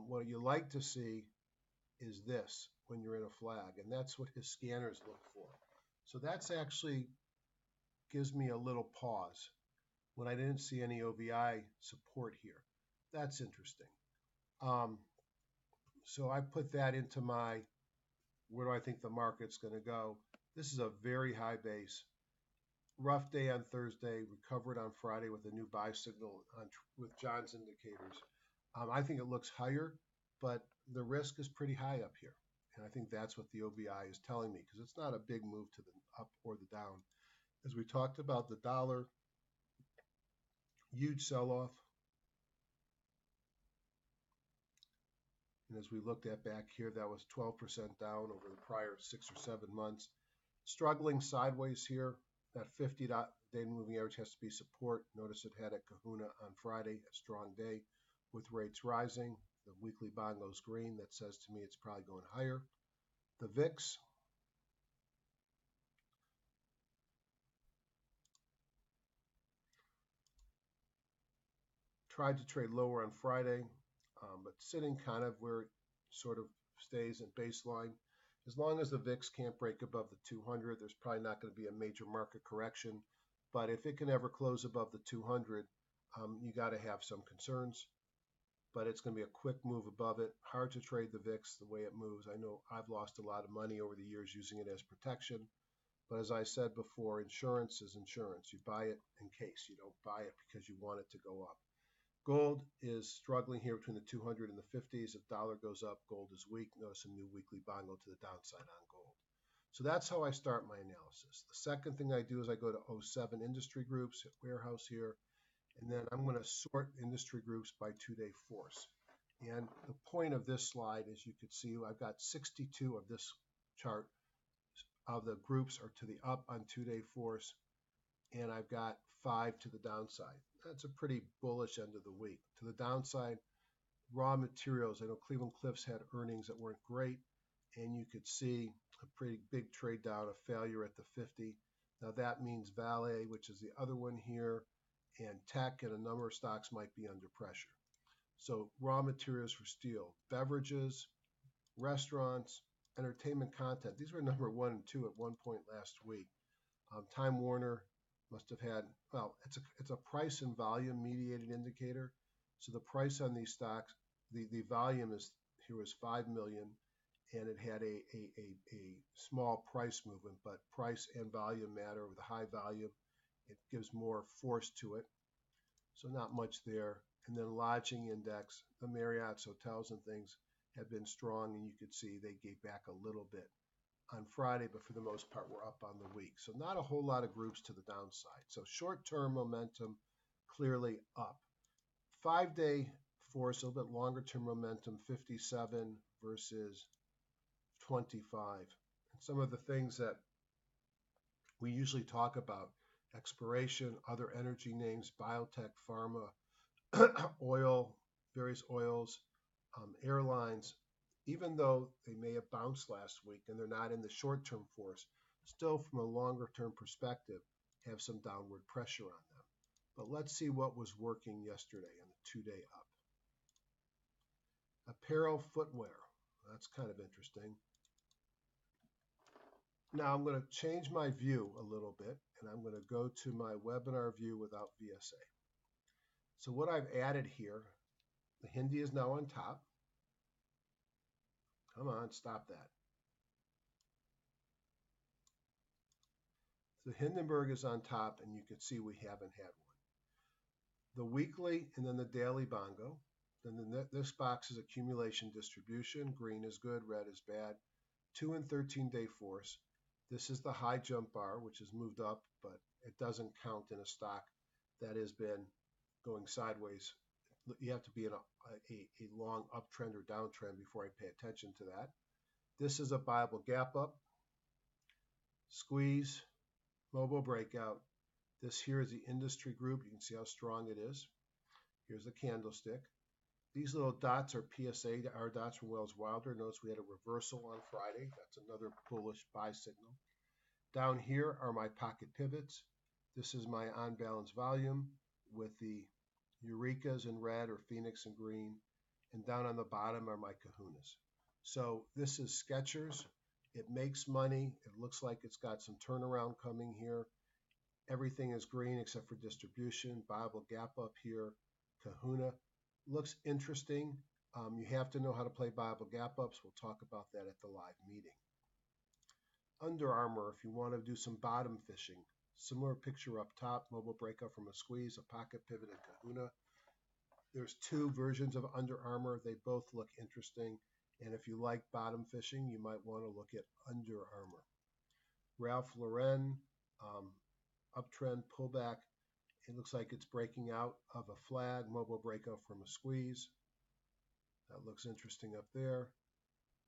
What you like to see is this when you're in a flag, and that's what his scanners look for. So that's actually gives me a little pause when I didn't see any OVI support here. That's interesting. So I put that into my, where do I think the market's going to go? This is a very high base. Rough day on Thursday, recovered on Friday with a new buy signal with John's indicators. I think it looks higher, but the risk is pretty high up here. And I think that's what the OVI is telling me, because it's not a big move to the up or the down. As we talked about the dollar, huge sell-off. And as we looked at back here, that was 12% down over the prior 6 or 7 months. Struggling sideways here. That 50-day moving average has to be support. Notice it had a kahuna on Friday, a strong day with rates rising. The weekly bond goes green. That says to me it's probably going higher. The VIX, tried to trade lower on Friday, but sitting kind of where it sort of stays at baseline. As long as the VIX can't break above the 200, there's probably not going to be a major market correction. But if it can ever close above the 200, you got to have some concerns. But it's going to be a quick move above it. Hard to trade the VIX the way it moves. I know I've lost a lot of money over the years using it as protection. But as I said before, insurance is insurance. You buy it in case. You don't buy it because you want it to go up. Gold is struggling here between the 200 and the 50s. If dollar goes up, gold is weak. Notice a new weekly bond go to the downside on gold. So that's how I start my analysis. The second thing I do is I go to 07 industry groups, hit warehouse here, and then I'm going to sort industry groups by 2-day force. And the point of this slide, as you can see, I've got 62 of this chart of the groups are to the up on 2-day force, and I've got 5 to the downside. That's a pretty bullish end of the week. To the downside, raw materials. I know Cleveland Cliffs had earnings that weren't great, and you could see a pretty big trade down, a failure at the 50. Now that means Vale, which is the other one here, and tech and a number of stocks might be under pressure. So raw materials for steel, beverages, restaurants, entertainment content. These were number 1 and 2 at one point last week. Time Warner must have had, well, it's a price and volume mediated indicator. So the price on these stocks, the volume is here was 5 million, and it had a small price movement, but price and volume matter. With a high volume, it gives more force to it. So not much there. And then lodging index, the Marriott's, hotels and things have been strong, and you could see they gave back a little bit on Friday, but for the most part, we're up on the week. So not a whole lot of groups to the downside. So short-term momentum clearly up. 5-day force, a little bit longer-term momentum, 57 versus 25. And some of the things that we usually talk about, exploration, other energy names, biotech, pharma, oil, various oils, airlines, even though they may have bounced last week and they're not in the short-term force, still from a longer-term perspective have some downward pressure on them. But let's see what was working yesterday on the 2-day up. Apparel, footwear, that's kind of interesting. Now I'm going to change my view a little bit, and I'm going to go to my webinar view without VSA. So what I've added here, the Hindi is now on top. Come on, stop that. The Hindenburg is on top, and you can see we haven't had one. The weekly and then the daily bongo. Then this box is accumulation distribution. Green is good, red is bad. 2 and 13-day force. This is the high jump bar, which has moved up, but it doesn't count in a stock that has been going sideways. You have to be in a long uptrend or downtrend before I pay attention to that. This is a viable gap up, squeeze, mobile breakout. This here is the industry group. You can see how strong it is. Here's the candlestick. These little dots are PSA, our dots from Wells Wilder. Notice we had a reversal on Friday. That's another bullish buy signal. Down here are my pocket pivots. This is my on-balance volume with the Eurekas in red or Phoenix in green. And down on the bottom are my kahunas. So this is Skechers. It makes money. It looks like it's got some turnaround coming here. Everything is green except for distribution. Viable gap up here. Kahuna looks interesting. You have to know how to play viable gap ups. We'll talk about that at the live meeting. Under Armour, if you want to do some bottom fishing, similar picture up top, mobile breakout from a squeeze, a pocket pivot, and kahuna. There's two versions of Under Armour. They both look interesting. And if you like bottom fishing, you might want to look at Under Armour. Ralph Lauren, uptrend, pullback. It looks like it's breaking out of a flag, mobile breakout from a squeeze. That looks interesting up there.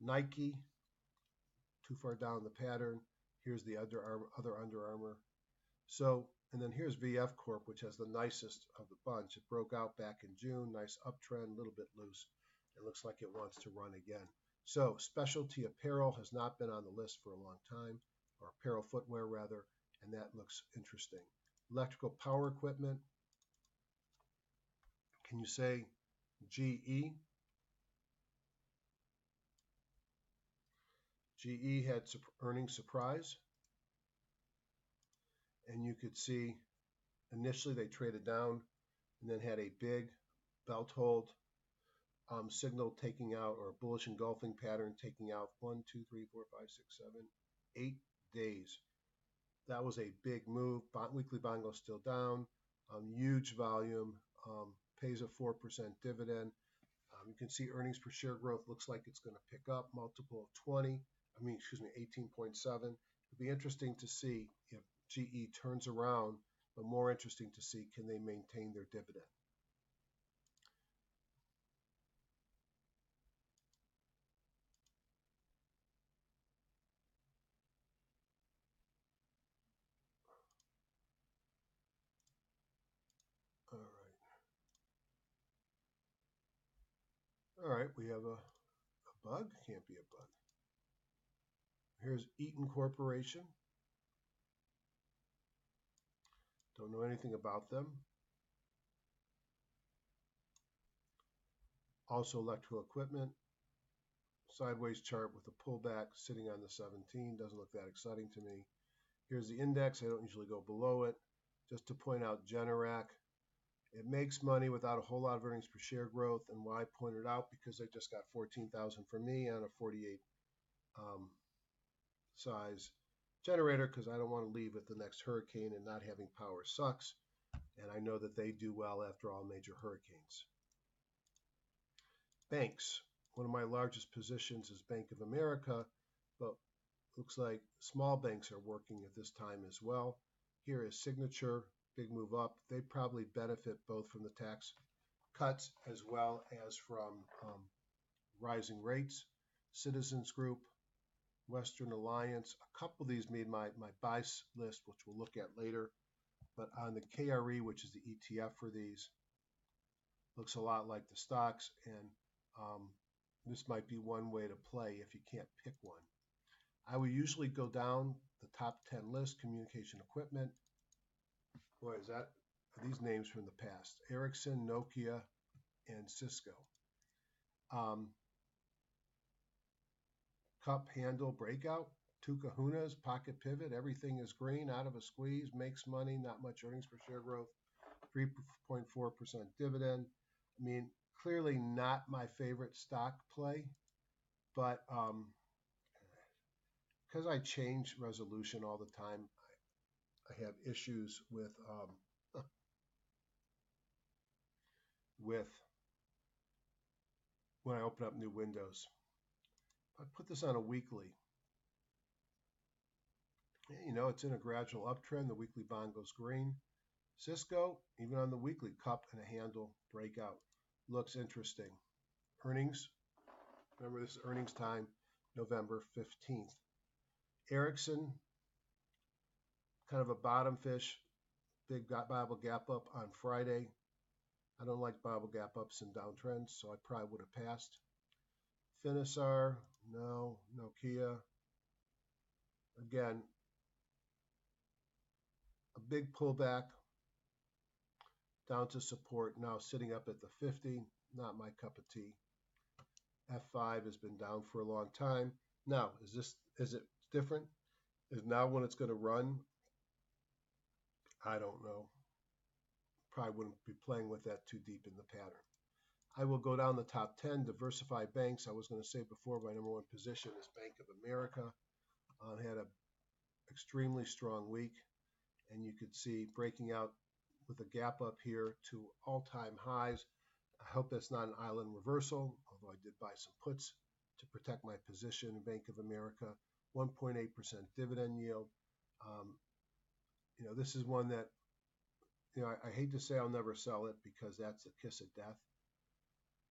Nike, too far down the pattern. Here's the other Under Armour. So, and then here's VF Corp, which has the nicest of the bunch. It broke out back in June, nice uptrend, a little bit loose. It looks like it wants to run again. So, specialty apparel has not been on the list for a long time, or apparel footwear rather, and that looks interesting. Electrical power equipment. Can you say GE? GE had earnings surprise, and you could see initially they traded down and then had a big belt hold signal taking out, or a bullish engulfing pattern taking out 1, 2, 3, 4, 5, 6, 7, 8 days. That was a big move. Weekly bongo still down. Huge volume. Pays a 4% dividend. You can see earnings per share growth looks like it's going to pick up. Multiple of 18.7. It'll be interesting to see if GE turns around, but more interesting to see can they maintain their dividend. All right, we have a bug. Can't be a bug. Here's Eaton Corporation. Don't know anything about them. Also electrical equipment. Sideways chart with a pullback sitting on the 17. Doesn't look that exciting to me. Here's the index. I don't usually go below it. Just to point out Generac. It makes money without a whole lot of earnings per share growth. And why I point it out? Because they just got 14,000 from me on a 48 size generator, because I don't want to leave with the next hurricane, and not having power sucks. And I know that they do well after all major hurricanes. Banks. One of my largest positions is Bank of America, but looks like small banks are working at this time as well. Here is Signature, big move up. They probably benefit both from the tax cuts as well as from rising rates. Citizens Group, Western Alliance, a couple of these made my buy list, which we'll look at later. But on the KRE, which is the ETF for these, looks a lot like the stocks, and this might be one way to play if you can't pick one. I would usually go down the top 10 list. Communication equipment. Boy, are these names from the past. Ericsson, Nokia, and Cisco. Cup handle breakout. Two kahunas, pocket pivot. Everything is green, out of a squeeze, makes money, not much earnings per share growth. 3.4% dividend. I mean, clearly not my favorite stock play, but because I change resolution all the time, I have issues with when I open up new windows. I put this on a weekly. You know, it's in a gradual uptrend. The weekly bond goes green. Cisco, even on the weekly, cup and a handle breakout. Looks interesting. Earnings, remember this is earnings time, November 15th. Ericsson, kind of a bottom fish, big Bible gap up on Friday. I don't like Bible gap ups and downtrends, so I probably would have passed. Finisar, no. Nokia, again, a big pullback down to support, now sitting up at the 50, not my cup of tea. F5 has been down for a long time. Now, is it different? Is now when it's going to run? I don't know. Probably wouldn't be playing with that too deep in the pattern. I will go down the top 10, diversified banks. I was going to say before, my number one position is Bank of America. Had an extremely strong week, and you could see breaking out with a gap up here to all-time highs. I hope that's not an island reversal, although I did buy some puts to protect my position in Bank of America. 1.8% dividend yield. This is one that, I hate to say I'll never sell it because that's a kiss of death.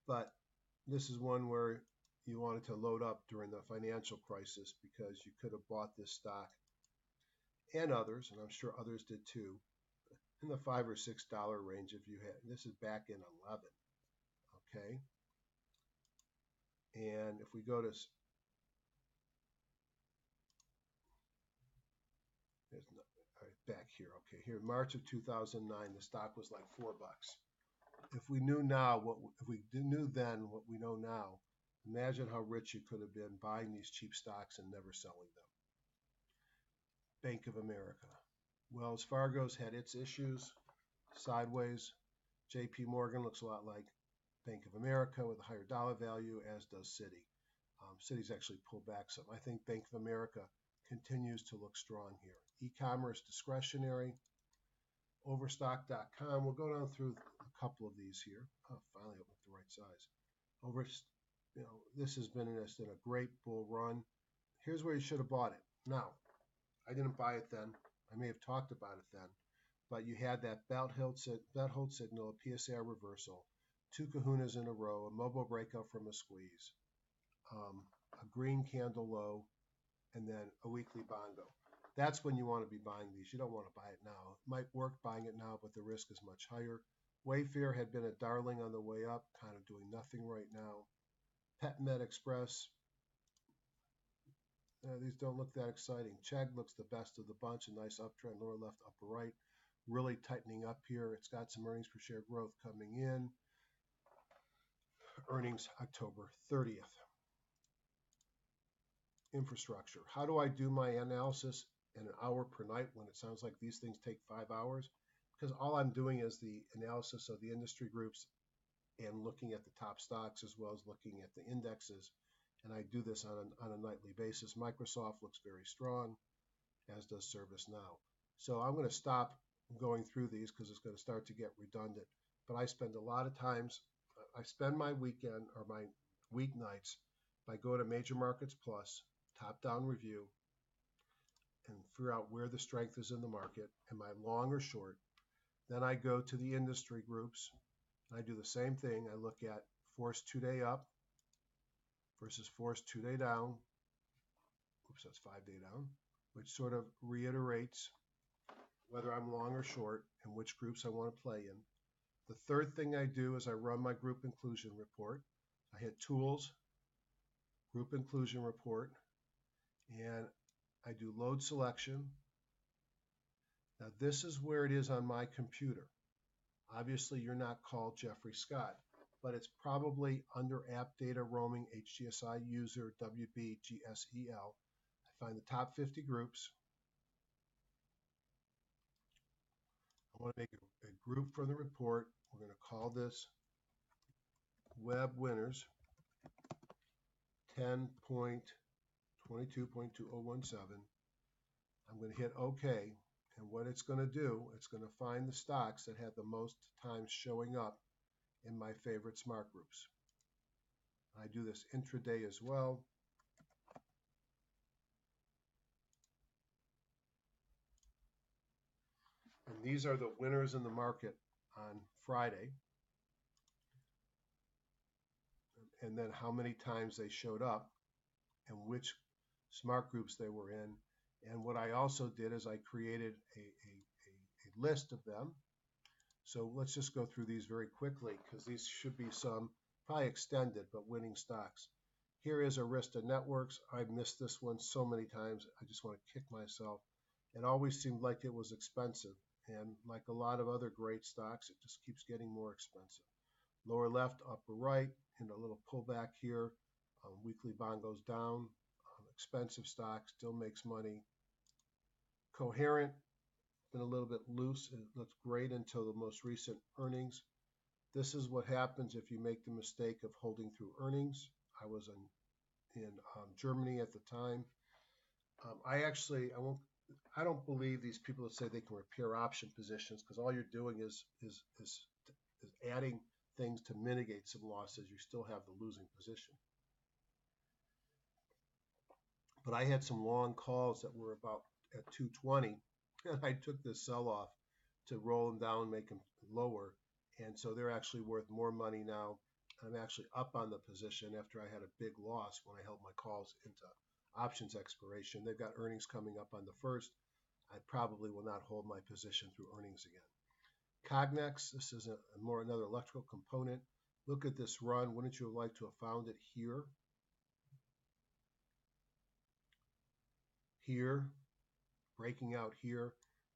But this is one where you wanted to load up during the financial crisis because you could have bought this stock and others, and I'm sure others did too, in the $5 or $6 range if you had. This is back in 11, okay? And if we go to, back here, okay, here, March of 2009, the stock was like $4. If we knew now if we knew then what we know now, imagine how rich you could have been buying these cheap stocks and never selling them. Bank of America. Wells Fargo's had its issues, sideways. JP Morgan looks a lot like Bank of America with a higher dollar value, as does Citi. Citi's actually pulled back some. I think Bank of America continues to look strong here. E-commerce discretionary. Overstock.com. We'll go down through a couple of these here. Oh, finally up with the right size. This has been in a great bull run. Here's where you should have bought it. Now, I didn't buy it then. I may have talked about it then, but you had that belt hold signal, a PSA reversal, 2 kahunas in a row, a mobile breakout from a squeeze, a green candle low, and then a weekly bondo. That's when you want to be buying these. You don't want to buy it now. It might work buying it now, but the risk is much higher. Wayfair had been a darling on the way up, kind of doing nothing right now. PetMed Express, these don't look that exciting. Chegg looks the best of the bunch, a nice uptrend, lower left, upper right, really tightening up here. It's got some earnings per share growth coming in. Earnings October 30th. Infrastructure. How do I do my analysis in an hour per night when it sounds like these things take 5 hours? Because all I'm doing is the analysis of the industry groups and looking at the top stocks as well as looking at the indexes. And I do this on a nightly basis. Microsoft looks very strong, as does ServiceNow. So I'm going to stop going through these because it's going to start to get redundant. But I spend a lot of times, I spend my weekend or my weeknights by going to Major Markets Plus, top-down review, and figure out where the strength is in the market. Am I long or short? Then I go to the industry groups. I do the same thing. I look at forced 2-day up versus forced 2-day down. Oops, that's 5-day down, which sort of reiterates whether I'm long or short and which groups I want to play in. The third thing I do is I run my group inclusion report. I hit Tools, Group Inclusion Report, and I do load selection. Now this is where it is on my computer. Obviously, you're not called Jeffrey Scott, but it's probably under App Data Roaming HGSI User WBGSEL. I find the top 50 groups. I want to make a group from the report. We're going to call this Web Winners 10.22.2017. I'm going to hit OK. And what it's going to do, it's going to find the stocks that had the most times showing up in my favorite smart groups. I do this intraday as well. And these are the winners in the market on Friday, and then how many times they showed up and which smart groups they were in. And what I also did is I created a list of them. So let's just go through these very quickly because these should be some probably extended but winning stocks. Here is Arista Networks. I've missed this one so many times. I just want to kick myself. It always seemed like it was expensive. And like a lot of other great stocks, it just keeps getting more expensive. Lower left, upper right, and a little pullback here. Weekly bond goes down. Expensive stock, still makes money. Coherent, been a little bit loose. It looks great until the most recent earnings. This is what happens if you make the mistake of holding through earnings. I was in Germany at the time. I don't believe these people that say they can repair option positions because all you're doing is adding things to mitigate some losses. You still have the losing position. But I had some long calls that were about at 220, and I took this sell-off to roll them down, make them lower, and so they're actually worth more money now. I'm actually up on the position after I had a big loss when I held my calls into options expiration. They've got earnings coming up on the 1st. I probably will not hold my position through earnings again. Cognex, this is another electrical component. Look at this run. Wouldn't you have liked to have found it here? Here, breaking out here.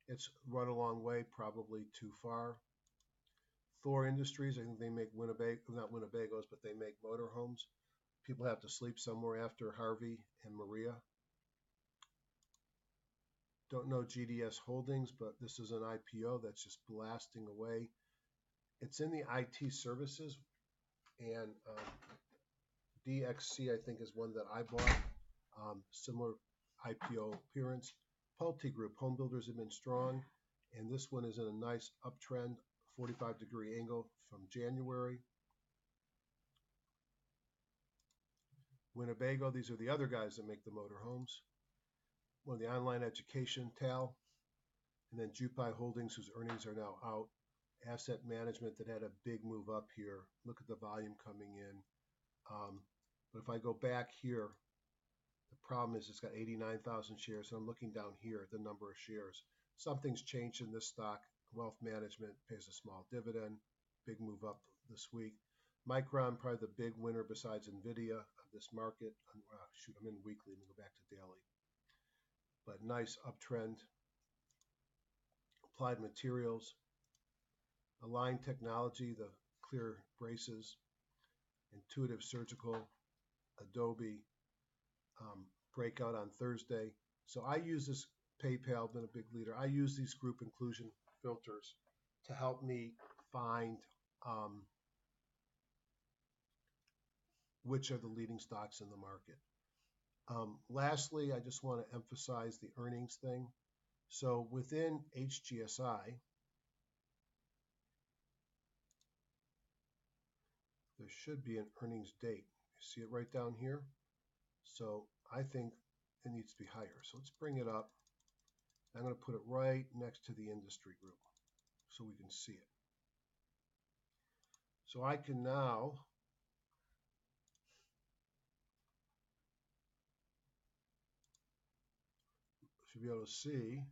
It's run a long way, probably too far. Thor Industries, I think they make not Winnebagos, but they make motorhomes. People have to sleep somewhere after Harvey and Maria. Don't know GDS Holdings, but this is an IPO that's just blasting away. It's in the IT services, and DXC, I think, is one that I bought. Similar IPO appearance. Pulte Group, home builders have been strong, and this one is in a nice uptrend, 45-degree angle from January. Winnebago, these are the other guys that make the motorhomes. One of the online education, TAL, and then Jupai Holdings, whose earnings are now out. Asset management that had a big move up here. Look at the volume coming in. But if I go back here, the problem is it's got 89,000 shares, and I'm looking down here at the number of shares. Something's changed in this stock. Wealth management pays a small dividend. Big move up this week. Micron, probably the big winner besides NVIDIA of this market. Shoot, I'm in weekly. Let me go back to daily. But nice uptrend. Applied Materials. Align Technology, the clear braces. Intuitive Surgical. Adobe. Breakout on Thursday. So I use this PayPal, been a big leader. I use these group inclusion filters to help me find which are the leading stocks in the market. Lastly, I just want to emphasize the earnings thing. So within HGSI, there should be an earnings date. You see it right down here? So I think it needs to be higher. So let's bring it up. I'm going to put it right next to the industry group so we can see it. So I can now should be able to see.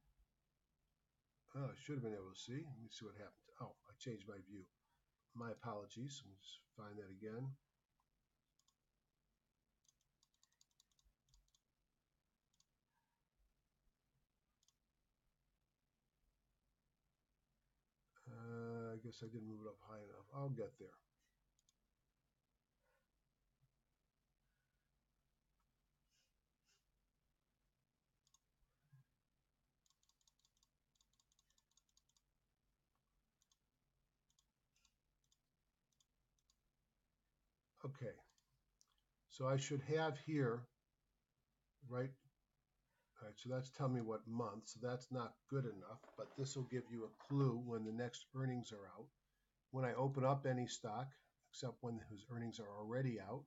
Oh, I should have been able to see. Let me see what happened. Oh, I changed my view. My apologies. Let me just find that again. I guess I didn't move it up high enough. I'll get there. Okay. So I should have here, right? All right, so that's telling me what month. So that's not good enough, but this will give you a clue when the next earnings are out. When I open up any stock, except when whose earnings are already out,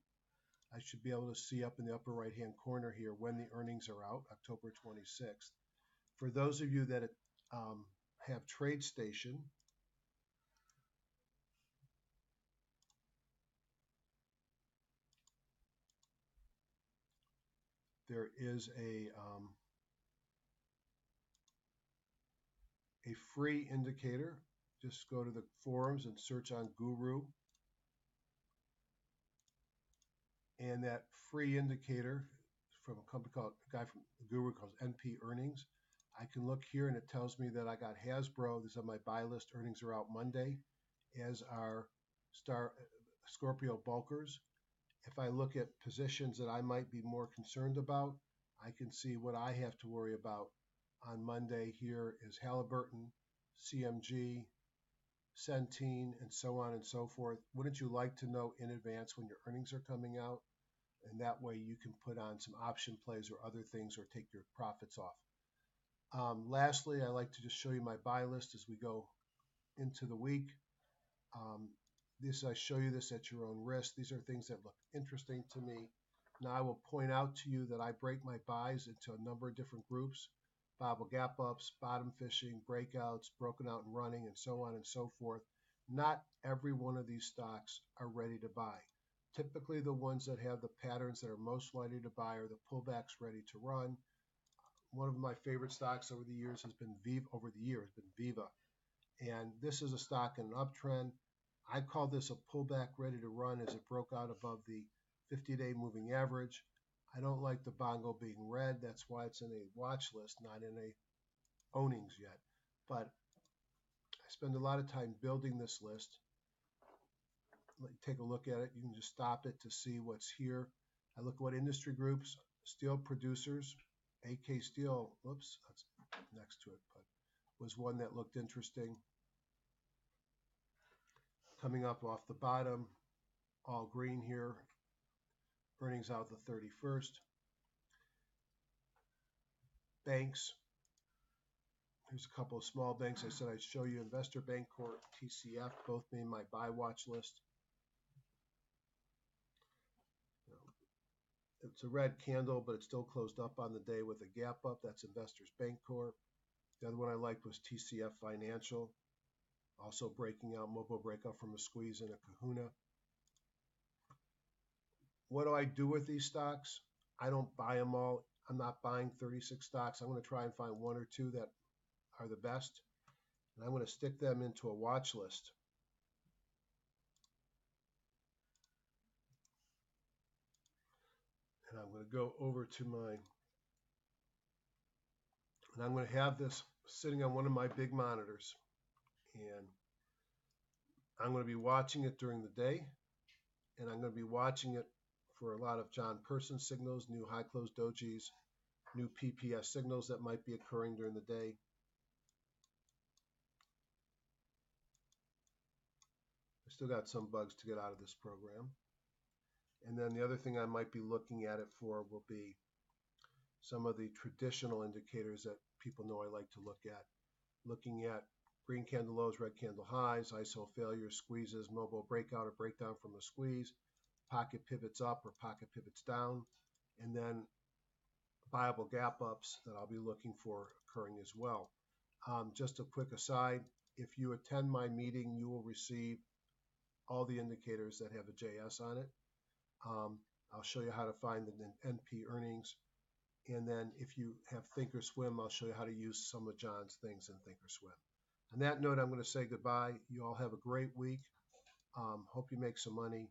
I should be able to see up in the upper right-hand corner here when the earnings are out, October 26th. For those of you that have TradeStation. There is a free indicator. Just go to the forums and search on Guru. And that free indicator from a company called, a guy from Guru calls NP Earnings. I can look here and it tells me that I got Hasbro. This is on my buy list. Earnings are out Monday, as are Scorpio Bulkers. If I look at positions that I might be more concerned about, I can see what I have to worry about on Monday. Here is Halliburton, CMG, Centene, and so on and so forth. Wouldn't you like to know in advance when your earnings are coming out? And that way you can put on some option plays or other things or take your profits off. Lastly, I like to just show you my buy list as we go into the week. I show you this at your own risk. These are things that look interesting to me. Now I will point out to you that I break my buys into a number of different groups: Bible gap ups, bottom fishing, breakouts, broken out and running, and so on and so forth. Not every one of these stocks are ready to buy. Typically, the ones that have the patterns that are most likely to buy are the pullbacks ready to run. One of my favorite stocks over the years has been Viva. And this is a stock in an uptrend. I call this a pullback ready to run as it broke out above the 50-day moving average. I don't like the bongo being red. That's why it's in a watch list, not in a ownings yet. But I spend a lot of time building this list. Take a look at it. You can just stop it to see what's here. I look at what industry groups, steel producers, AK Steel, whoops, that's next to it, but was one that looked interesting. Coming up off the bottom, all green here, earnings out the 31st. Banks, here's a couple of small banks. I said I'd show you Investor Bancorp, TCF, both made my buy watch list. It's a red candle, but it's still closed up on the day with a gap up. That's Investors Bancorp. The other one I liked was TCF Financial, also breaking out, mobile breakout from a squeeze and a kahuna. What do I do with these stocks? I don't buy them all. I'm not buying 36 stocks. I'm going to try and find one or two that are the best, and I'm going to stick them into a watch list. And I'm going to go over to and I'm going to have this sitting on one of my big monitors. And I'm going to be watching it during the day. And I'm going to be watching it for a lot of John Person signals, new high close dojis, new PPS signals that might be occurring during the day. I still got some bugs to get out of this program. And then the other thing I might be looking at it for will be some of the traditional indicators that people know I like to look at. Looking at green candle lows, red candle highs, ISO failures, squeezes, mobile breakout or breakdown from a squeeze, pocket pivots up or pocket pivots down, and then viable gap ups that I'll be looking for occurring as well. Just a quick aside, if you attend my meeting, you will receive all the indicators that have a JS on it. I'll show you how to find the NP earnings. And then if you have Thinkorswim, I'll show you how to use some of John's things in Thinkorswim. On that note, I'm going to say goodbye. You all have a great week. Hope you make some money.